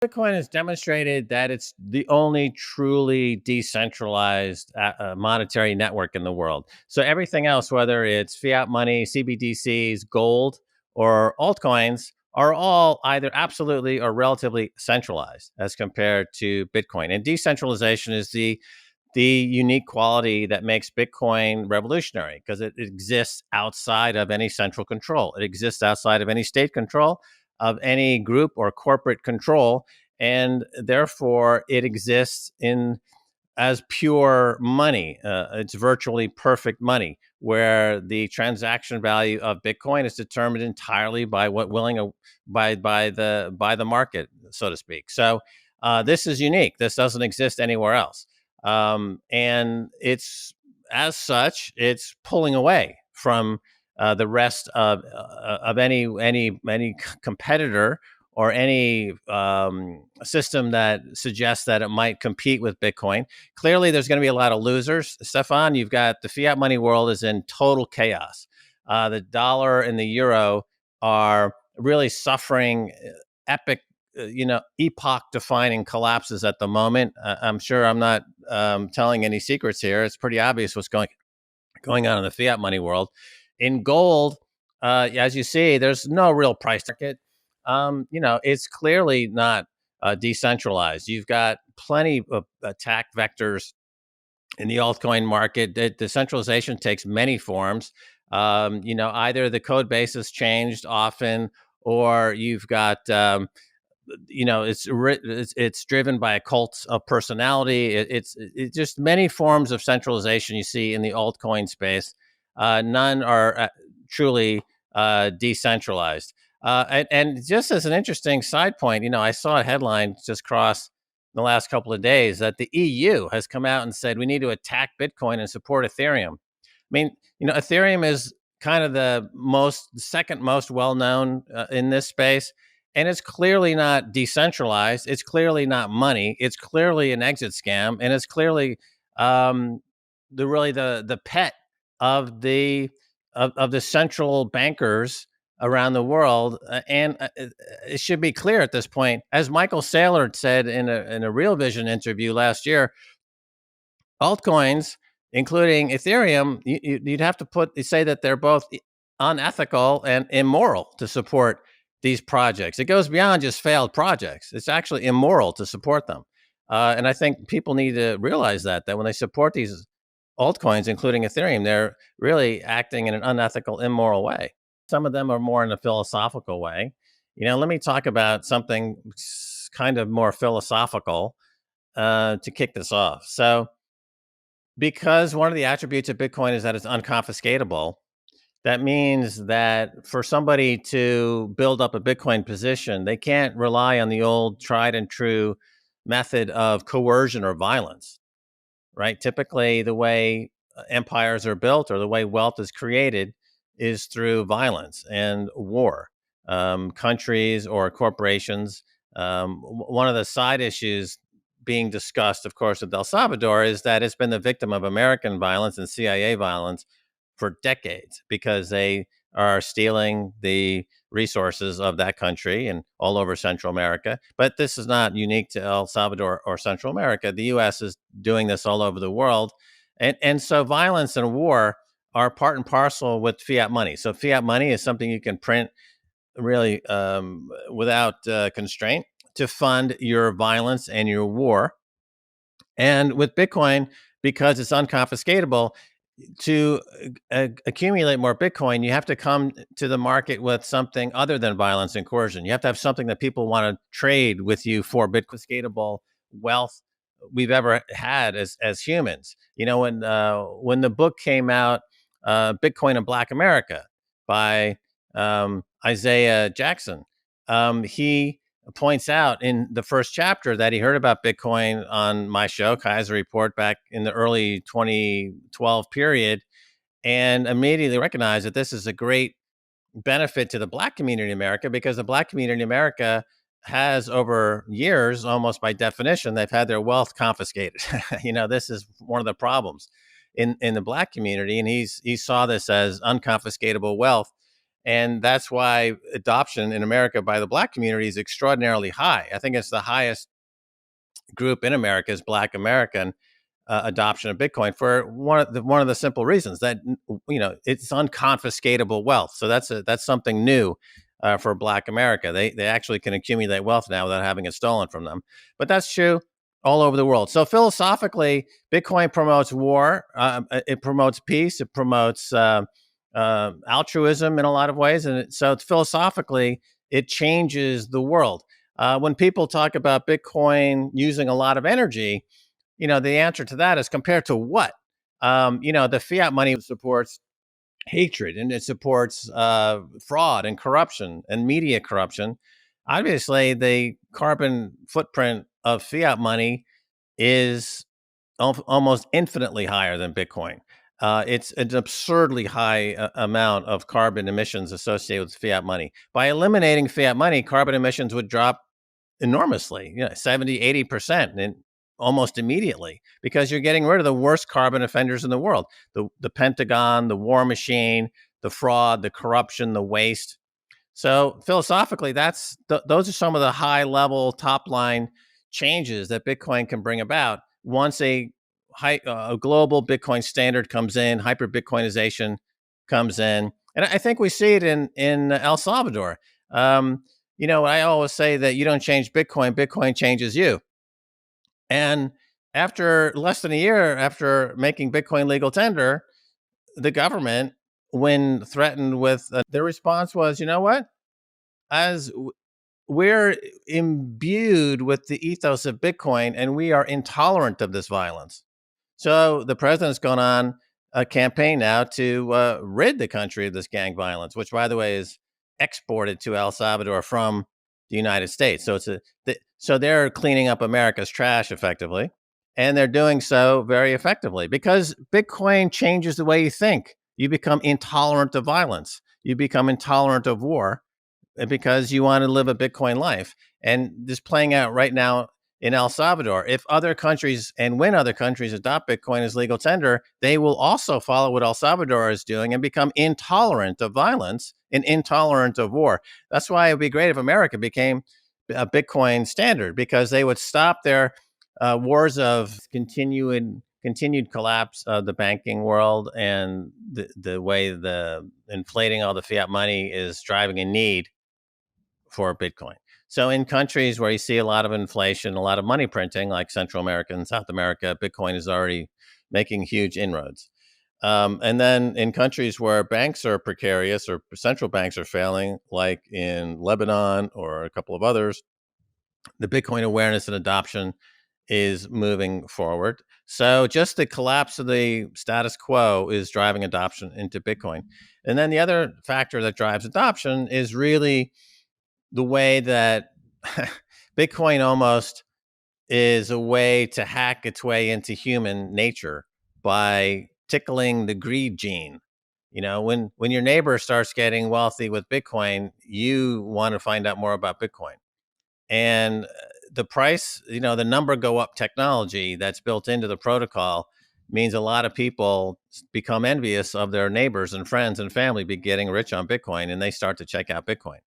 Bitcoin has demonstrated that it's the only truly decentralized monetary network in the world. So everything else, whether it's fiat money, CBDCs, gold, or altcoins, are all either absolutely or relatively centralized as compared to Bitcoin. And decentralization is the unique quality that makes Bitcoin revolutionary because it exists outside of any central control. It exists outside of any state control, of any group or corporate control, and therefore it exists in as pure money. It's virtually perfect money, where the transaction value of Bitcoin is determined entirely by by the market, so to speak. So this is unique. This doesn't exist anywhere else, and it's as such, it's pulling away from the rest of any competitor or any system that suggests that it might compete with Bitcoin. Clearly, there's going to be a lot of losers. Stefan, you've got the fiat money world is in total chaos. The dollar and the euro are really suffering epic, epoch-defining collapses at the moment. I'm sure I'm not telling any secrets here. It's pretty obvious what's going on in the fiat money world. In gold, as you see, there's no real price market. It's clearly not decentralized. You've got plenty of attack vectors in the altcoin market. The centralization takes many forms. Either the code base has changed often, or you've got it's driven by a cult of personality. It's just many forms of centralization you see in the altcoin space. None are truly decentralized. And just as an interesting side point, I saw a headline just cross the last couple of days that the EU has come out and said we need to attack Bitcoin and support Ethereum. I mean, Ethereum is kind of the second most well known in this space. And it's clearly not decentralized. It's clearly not money. It's clearly an exit scam, and it's clearly the pet of the central bankers around the world. And it should be clear at this point, as Michael Saylor said in a Real Vision interview last year, altcoins, including Ethereum, you'd have to say that they're both unethical and immoral to support these projects. It goes beyond just failed projects. It's actually immoral to support them. And I think people need to realize that when they support these altcoins, including Ethereum, they're really acting in an unethical, immoral way. Some of them are more in a philosophical way. Let me talk about something kind of more philosophical to kick this off. So, because one of the attributes of Bitcoin is that it's unconfiscatable, that means that for somebody to build up a Bitcoin position, they can't rely on the old tried and true method of coercion or violence, right? Typically, the way empires are built or the way wealth is created is through violence and war. Countries or corporations. One of the side issues being discussed, of course, with El Salvador is that it's been the victim of American violence and CIA violence for decades because they are stealing the resources of that country and all over Central America. But this is not unique to El Salvador or Central America. The U.S. is doing this all over the world. And so violence and war are part and parcel with fiat money. So fiat money is something you can print really without constraint to fund your violence and your war. And with Bitcoin, because it's unconfiscatable, to accumulate more Bitcoin, you have to come to the market with something other than violence and coercion. You have to have something that people want to trade with you for Bitcoin wealth we've ever had as humans. When the book came out, Bitcoin in Black America by Isaiah Jackson, he points out in the first chapter that he heard about Bitcoin on my show, Keiser Report, back in the early 2012 period, and immediately recognized that this is a great benefit to the Black community in America, because the Black community in America has, over years, almost by definition, they've had their wealth confiscated. This is one of the problems in the Black community, and he saw this as unconfiscatable wealth. And that's why adoption in America by the Black community is extraordinarily high. I think it's the highest group in America is Black American adoption of Bitcoin for one of the simple reasons that it's unconfiscatable wealth. So that's something new for Black America. They actually can accumulate wealth now without having it stolen from them. But that's true all over the world. So philosophically, Bitcoin promotes war. It promotes peace. It promotes altruism in a lot of ways, and so it's philosophically it changes the world. When people talk about Bitcoin using a lot of energy, the answer to that is compared to what? The fiat money supports hatred and it supports fraud and corruption and media corruption. Obviously, the carbon footprint of fiat money is almost infinitely higher than Bitcoin. It's an absurdly high amount of carbon emissions associated with fiat money. By eliminating fiat money, carbon emissions would drop enormously, 70, 80%, and almost immediately, because you're getting rid of the worst carbon offenders in the world. The Pentagon, the war machine, the fraud, the corruption, the waste. So philosophically, those are some of the high level top line changes that Bitcoin can bring about once a global Bitcoin standard comes in, hyperbitcoinization comes in. And I think we see it in El Salvador. I always say that you don't change Bitcoin, Bitcoin changes you. And after less than a year after making Bitcoin legal tender, the government, when threatened with their response was, you know what? As we're imbued with the ethos of Bitcoin and we are intolerant of this violence. So the president's gone on a campaign now to rid the country of this gang violence, which, by the way, is exported to El Salvador from the United States. So so they're cleaning up America's trash effectively, and they're doing so very effectively because Bitcoin changes the way you think. You become intolerant of violence. You become intolerant of war because you want to live a Bitcoin life. And this playing out right now in El Salvador. If other countries and when other countries adopt Bitcoin as legal tender, they will also follow what El Salvador is doing and become intolerant of violence and intolerant of war. That's why it would be great if America became a Bitcoin standard, because they would stop their wars of continued collapse of the banking world and the way the inflating all the fiat money is driving a need for Bitcoin. So in countries where you see a lot of inflation, a lot of money printing, like Central America and South America, Bitcoin is already making huge inroads. And then in countries where banks are precarious or central banks are failing, like in Lebanon or a couple of others, the Bitcoin awareness and adoption is moving forward. So just the collapse of the status quo is driving adoption into Bitcoin. And then the other factor that drives adoption is really the way that Bitcoin almost is a way to hack its way into human nature by tickling the greed gene. When your neighbor starts getting wealthy with Bitcoin, you want to find out more about Bitcoin. And the price, the number go up technology that's built into the protocol means a lot of people become envious of their neighbors and friends and family be getting rich on Bitcoin, and they start to check out Bitcoin.